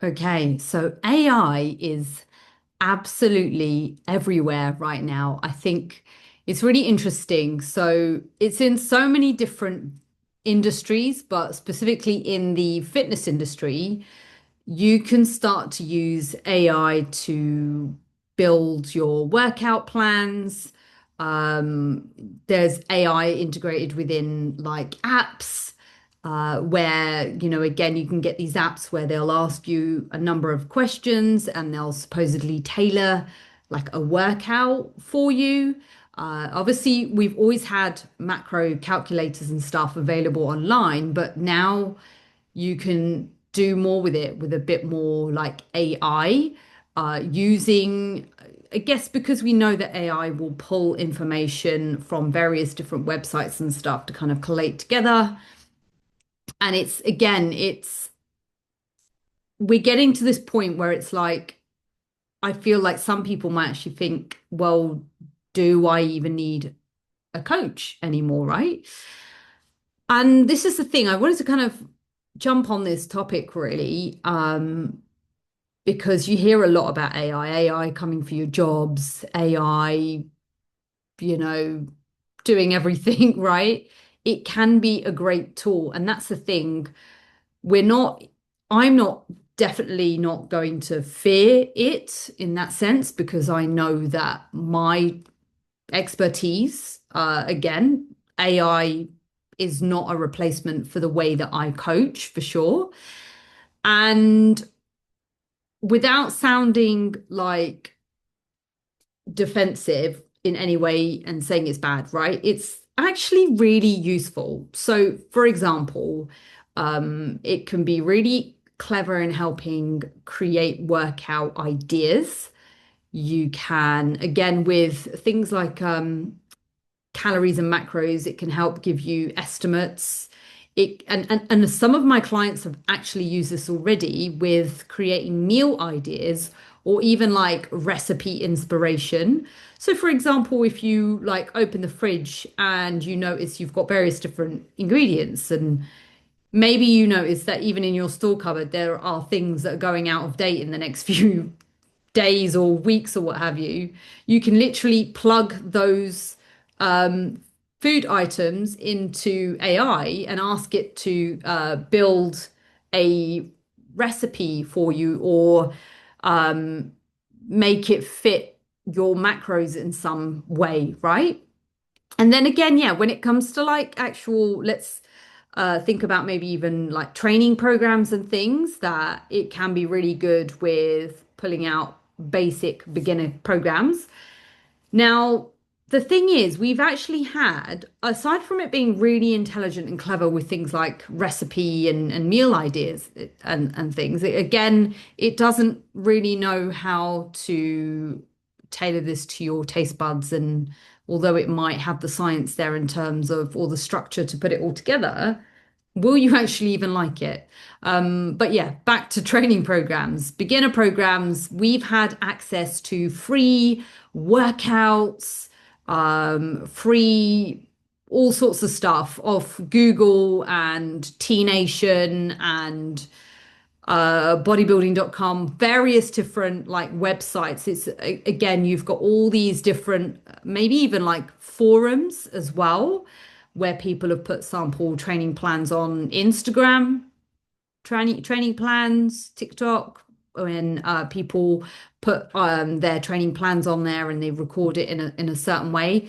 Okay, so AI is absolutely everywhere right now. I think it's really interesting. So it's in so many different industries, but specifically in the fitness industry, you can start to use AI to build your workout plans. Um, there's AI integrated within like apps, where, again, you can get these apps where they'll ask you a number of questions and they'll supposedly tailor like a workout for you. Obviously, we've always had macro calculators and stuff available online, but now you can do more with it with a bit more like AI, using, I guess, because we know that AI will pull information from various different websites and stuff to kind of collate together. And it's, again, we're getting to this point where it's like, I feel like some people might actually think, well, do I even need a coach anymore, right? And this is the thing, I wanted to kind of jump on this topic really, because you hear a lot about AI coming for your jobs, AI, you know, doing everything, right? It can be a great tool. And that's the thing. We're not, I'm not definitely not going to fear it in that sense because I know that my expertise, again, AI is not a replacement for the way that I coach for sure. And without sounding like defensive in any way and saying it's bad, right? It's actually really useful. So, for example, it can be really clever in helping create workout ideas. You can, again, with things like calories and macros, it can help give you estimates. And some of my clients have actually used this already with creating meal ideas or even like recipe inspiration. So for example, if you like open the fridge and you notice you've got various different ingredients, and maybe you notice that even in your store cupboard there are things that are going out of date in the next few days or weeks or what have you, you can literally plug those um, food items into AI and ask it to build a recipe for you, or um, make it fit your macros in some way, right? And then again, yeah, when it comes to like actual, let's think about maybe even like training programs and things, that it can be really good with pulling out basic beginner programs. Now, the thing is, we've actually had, aside from it being really intelligent and clever with things like recipe and meal ideas and things, again, it doesn't really know how to tailor this to your taste buds. And although it might have the science there in terms of all the structure to put it all together, will you actually even like it? But yeah, back to training programs, beginner programs. We've had access to free workouts, free all sorts of stuff off Google and T Nation and bodybuilding.com, various different like websites. It's again, you've got all these different, maybe even like forums as well, where people have put sample training plans on Instagram, training plans, TikTok, when people put their training plans on there and they record it in a certain way.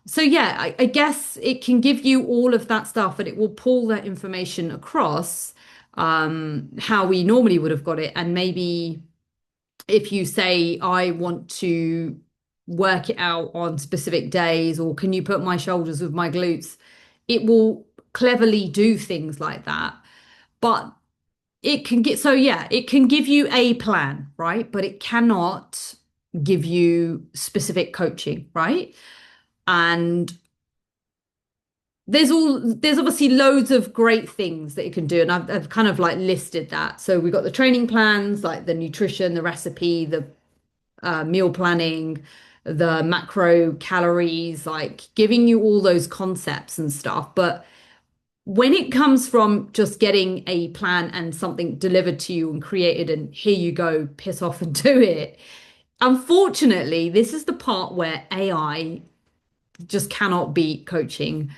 So yeah, I guess it can give you all of that stuff, and it will pull that information across how we normally would have got it. And maybe if you say, I want to work it out on specific days, or can you put my shoulders with my glutes, it will cleverly do things like that. But it can get, so yeah, it can give you a plan, right? But it cannot give you specific coaching, right? And there's obviously loads of great things that you can do, and I've kind of like listed that. So we've got the training plans, like the nutrition, the recipe, the meal planning, the macro calories, like giving you all those concepts and stuff. But when it comes from just getting a plan and something delivered to you and created, and here you go, piss off and do it. Unfortunately, this is the part where AI just cannot beat coaching.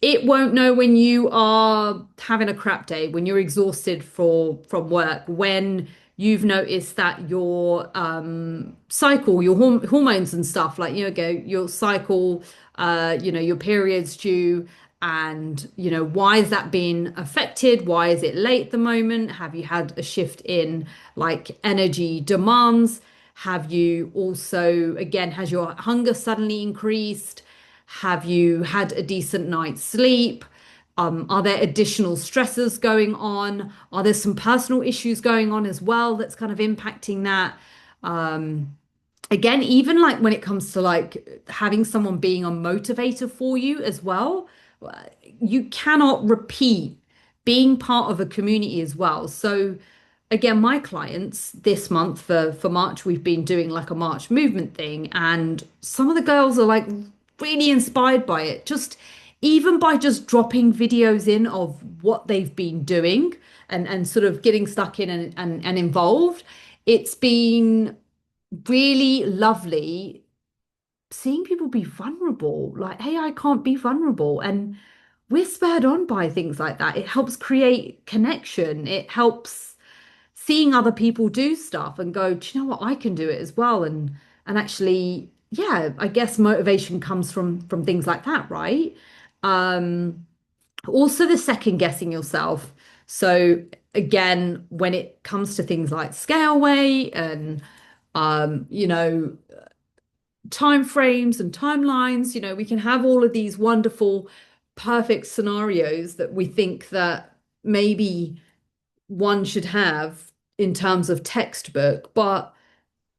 It won't know when you are having a crap day, when you're exhausted from work, when you've noticed that your cycle, your hormones and stuff, like your cycle, your periods due, and why is that being affected? Why is it late at the moment? Have you had a shift in like energy demands? Have you also, again, has your hunger suddenly increased? Have you had a decent night's sleep? Are there additional stressors going on? Are there some personal issues going on as well that's kind of impacting that? Again, even like when it comes to like having someone being a motivator for you as well, you cannot repeat being part of a community as well. So again, my clients this month for March, we've been doing like a March movement thing, and some of the girls are like really inspired by it. Just even by just dropping videos in of what they've been doing and sort of getting stuck in and involved. It's been really lovely seeing people be vulnerable. Like, hey, I can't be vulnerable. And we're spurred on by things like that. It helps create connection. It helps seeing other people do stuff and go, do you know what? I can do it as well. And actually, yeah, I guess motivation comes from things like that, right? Um, Also the second guessing yourself. So again, when it comes to things like scale weight and um, you know, time frames and timelines, we can have all of these wonderful, perfect scenarios that we think that maybe one should have in terms of textbook, but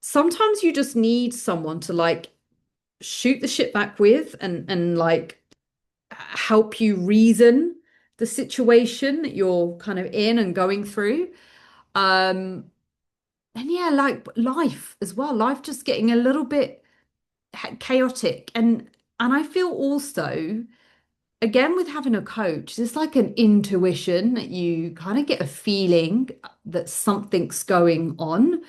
sometimes you just need someone to like shoot the shit back with and like help you reason the situation that you're kind of in and going through. Um, and yeah, like life as well, life just getting a little bit chaotic. And I feel also, again, with having a coach, there's like an intuition that you kind of get a feeling that something's going on.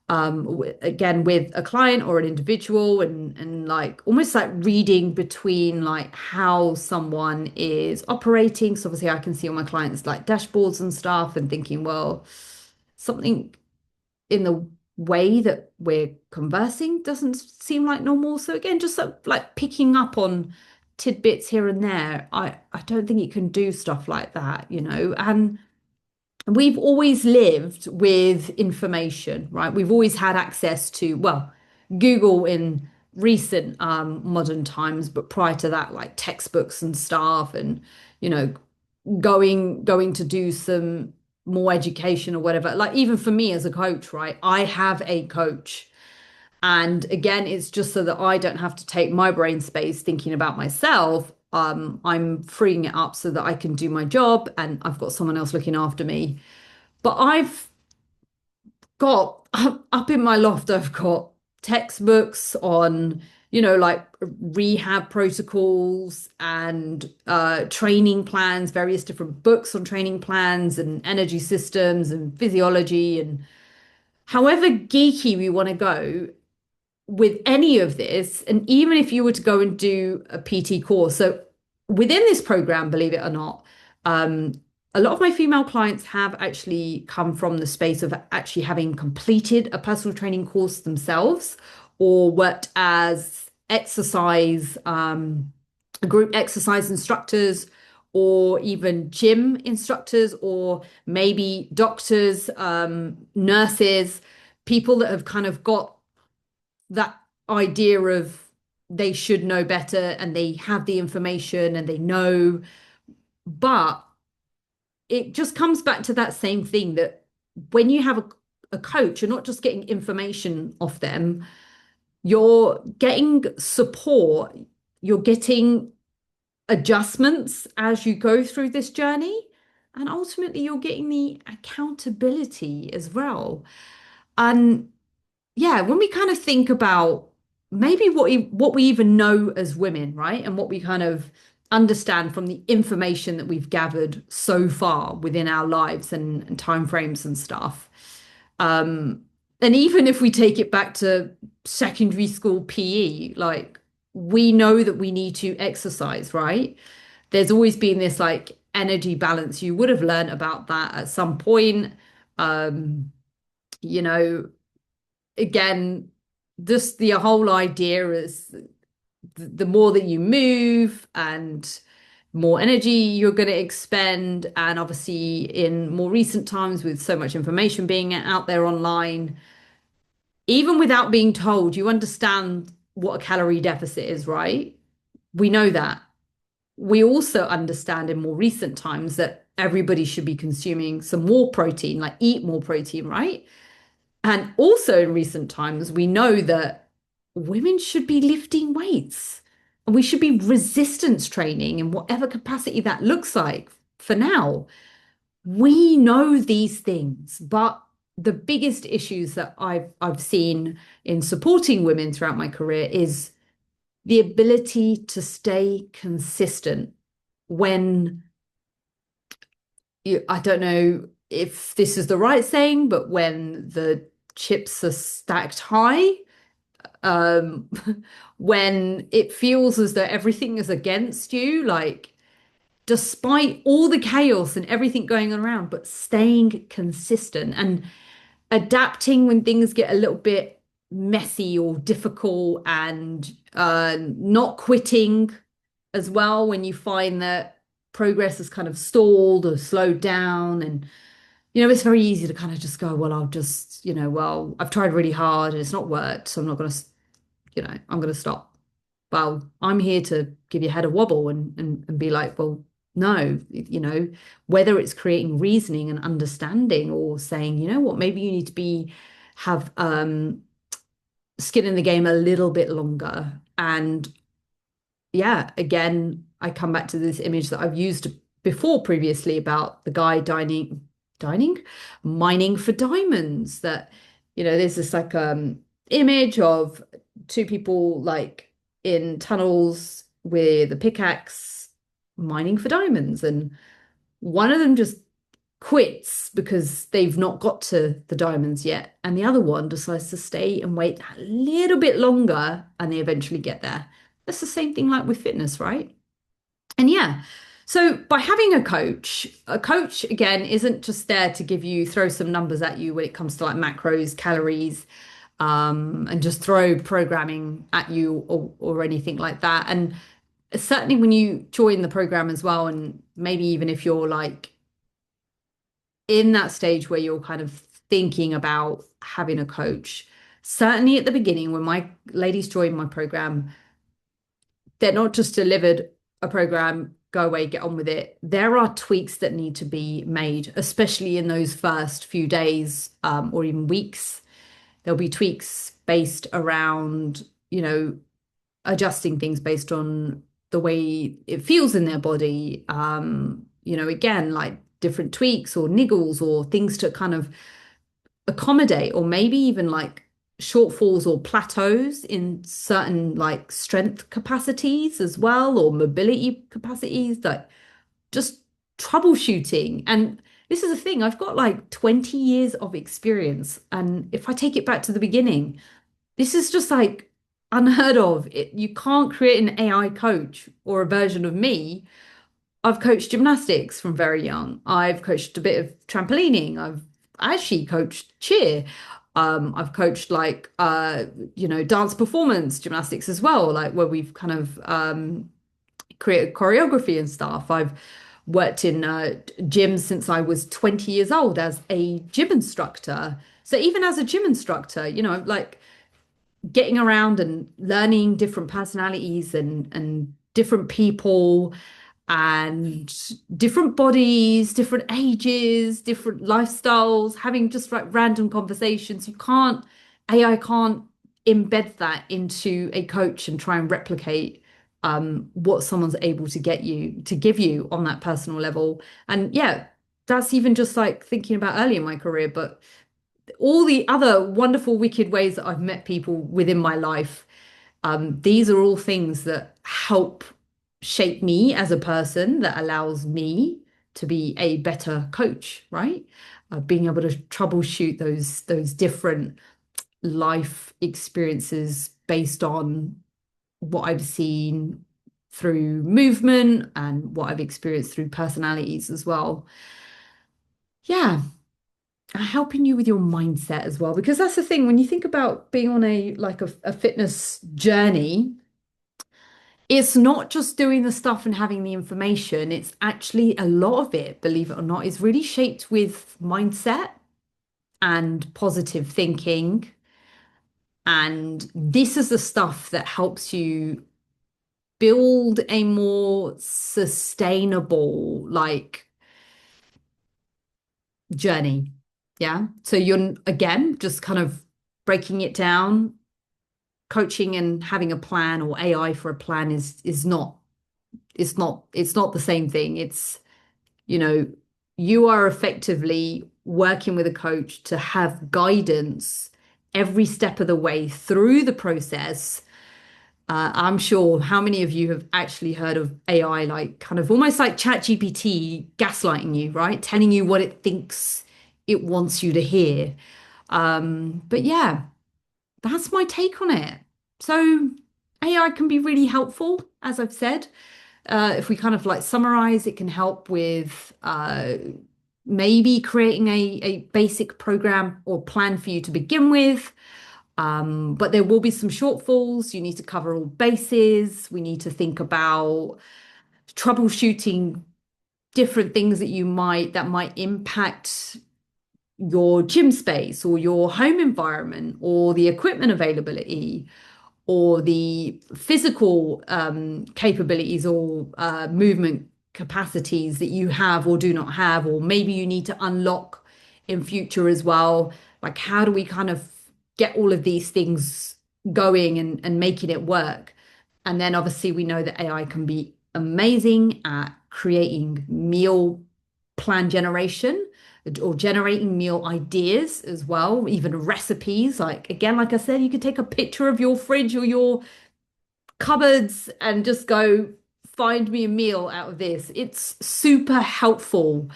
Again, with a client or an individual, and like almost like reading between like how someone is operating. So obviously I can see all my clients like dashboards and stuff and thinking, well, something in the way that we're conversing doesn't seem like normal. So again, just sort of like picking up on tidbits here and there. I don't think it can do stuff like that, and we've always lived with information, right? We've always had access to, well, Google in recent modern times, but prior to that, like textbooks and stuff, and you know, going to do some more education or whatever. Like even for me as a coach, right? I have a coach. And again, it's just so that I don't have to take my brain space thinking about myself. I'm freeing it up so that I can do my job and I've got someone else looking after me. But I've got up in my loft, I've got textbooks on, like rehab protocols and training plans, various different books on training plans and energy systems and physiology. And however geeky we want to go with any of this, and even if you were to go and do a PT course, so within this program, believe it or not, um, a lot of my female clients have actually come from the space of actually having completed a personal training course themselves or worked as exercise, group exercise instructors, or even gym instructors, or maybe doctors, nurses, people that have kind of got that idea of they should know better and they have the information and they know, but it just comes back to that same thing that when you have a coach, you're not just getting information off them, you're getting support, you're getting adjustments as you go through this journey, and ultimately you're getting the accountability as well. And yeah, when we kind of think about maybe what we even know as women, right? And what we kind of understand from the information that we've gathered so far within our lives and timeframes and stuff. Um, and even if we take it back to secondary school PE, like we know that we need to exercise, right? There's always been this like energy balance. You would have learned about that at some point. Um, you know, again, just the whole idea is the more that you move and more energy you're going to expend. And obviously, in more recent times, with so much information being out there online, even without being told, you understand what a calorie deficit is, right? We know that. We also understand in more recent times that everybody should be consuming some more protein, like eat more protein, right? And also in recent times, we know that women should be lifting weights and we should be resistance training in whatever capacity that looks like for now. We know these things, but the biggest issues that I've seen in supporting women throughout my career is the ability to stay consistent when I don't know if this is the right saying, but when the chips are stacked high, um, when it feels as though everything is against you, like despite all the chaos and everything going on around, but staying consistent and adapting when things get a little bit messy or difficult and not quitting as well when you find that progress has kind of stalled or slowed down. And, it's very easy to kind of just go, well, I'll just, well, I've tried really hard and it's not worked. So I'm not going to, I'm going to stop. Well, I'm here to give your head a wobble and be like, well, no, whether it's creating reasoning and understanding or saying, you know what, maybe you need to have skin in the game a little bit longer. And yeah, again, I come back to this image that I've used before previously about the guy dining, mining for diamonds. That, there's this like image of two people like in tunnels with a pickaxe mining for diamonds, and one of them just quits because they've not got to the diamonds yet, and the other one decides to stay and wait a little bit longer, and they eventually get there. That's the same thing like with fitness, right? And yeah, so by having a coach again isn't just there to throw some numbers at you when it comes to like macros, calories, and just throw programming at you or anything like that. And certainly when you join the program as well, and maybe even if you're like in that stage where you're kind of thinking about having a coach, certainly at the beginning when my ladies joined my program, they're not just delivered a program, go away, get on with it. There are tweaks that need to be made, especially in those first few days, or even weeks. There'll be tweaks based around, adjusting things based on the way it feels in their body. Again, like different tweaks or niggles or things to kind of accommodate, or maybe even like shortfalls or plateaus in certain like strength capacities as well, or mobility capacities, like just troubleshooting. And this is the thing, I've got like 20 years of experience. And if I take it back to the beginning, this is just like unheard of. You can't create an AI coach or a version of me. I've coached gymnastics from very young. I've coached a bit of trampolining. I've actually coached cheer. I've coached like dance performance gymnastics as well, like where we've kind of created choreography and stuff. I've worked in gyms since I was 20 years old as a gym instructor. So even as a gym instructor, like getting around and learning different personalities and different people and different bodies, different ages, different lifestyles, having just like random conversations. AI can't embed that into a coach and try and replicate what someone's able to give you on that personal level. And yeah, that's even just like thinking about early in my career, but all the other wonderful, wicked ways that I've met people within my life. These are all things that help shape me as a person, that allows me to be a better coach, right? Being able to troubleshoot those different life experiences based on what I've seen through movement and what I've experienced through personalities as well. Yeah, helping you with your mindset as well, because that's the thing when you think about being on a fitness journey. It's not just doing the stuff and having the information. It's actually a lot of it, believe it or not, is really shaped with mindset and positive thinking. And this is the stuff that helps you build a more sustainable, like, journey. Yeah. So you're, again, just kind of breaking it down. Coaching and having a plan, or AI for a plan, is not, it's not the same thing. It's, you know, you are effectively working with a coach to have guidance every step of the way through the process. I'm sure how many of you have actually heard of AI, like kind of almost like ChatGPT gaslighting you, right? Telling you what it thinks it wants you to hear. But yeah, that's my take on it. So AI can be really helpful, as I've said. If we kind of like summarize, it can help with maybe creating a basic program or plan for you to begin with. But there will be some shortfalls. You need to cover all bases. We need to think about troubleshooting different things that might impact your gym space or your home environment or the equipment availability or the physical capabilities or movement capacities that you have or do not have, or maybe you need to unlock in future as well. Like, how do we kind of get all of these things going and making it work? And then obviously we know that AI can be amazing at creating meal plan generation or generating meal ideas as well, even recipes. Like, again, like I said, you could take a picture of your fridge or your cupboards and just go find me a meal out of this. It's super helpful,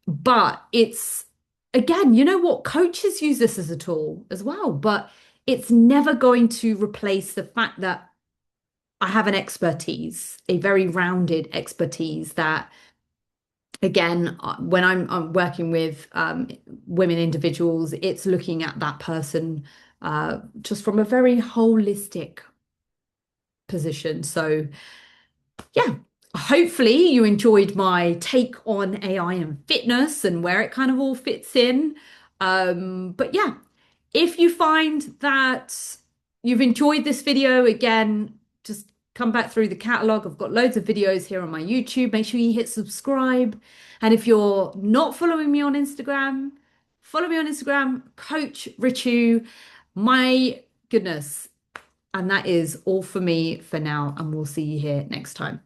but it's, again, you know what? Coaches use this as a tool as well, but it's never going to replace the fact that I have an expertise, a very rounded expertise that, again, when I'm working with women individuals, it's looking at that person just from a very holistic position. So, yeah, hopefully you enjoyed my take on AI and fitness and where it kind of all fits in. But yeah, if you find that you've enjoyed this video, again, just come back through the catalog. I've got loads of videos here on my YouTube. Make sure you hit subscribe. And if you're not following me on Instagram, follow me on Instagram, Coach Ritu. My goodness. And that is all for me for now. And we'll see you here next time.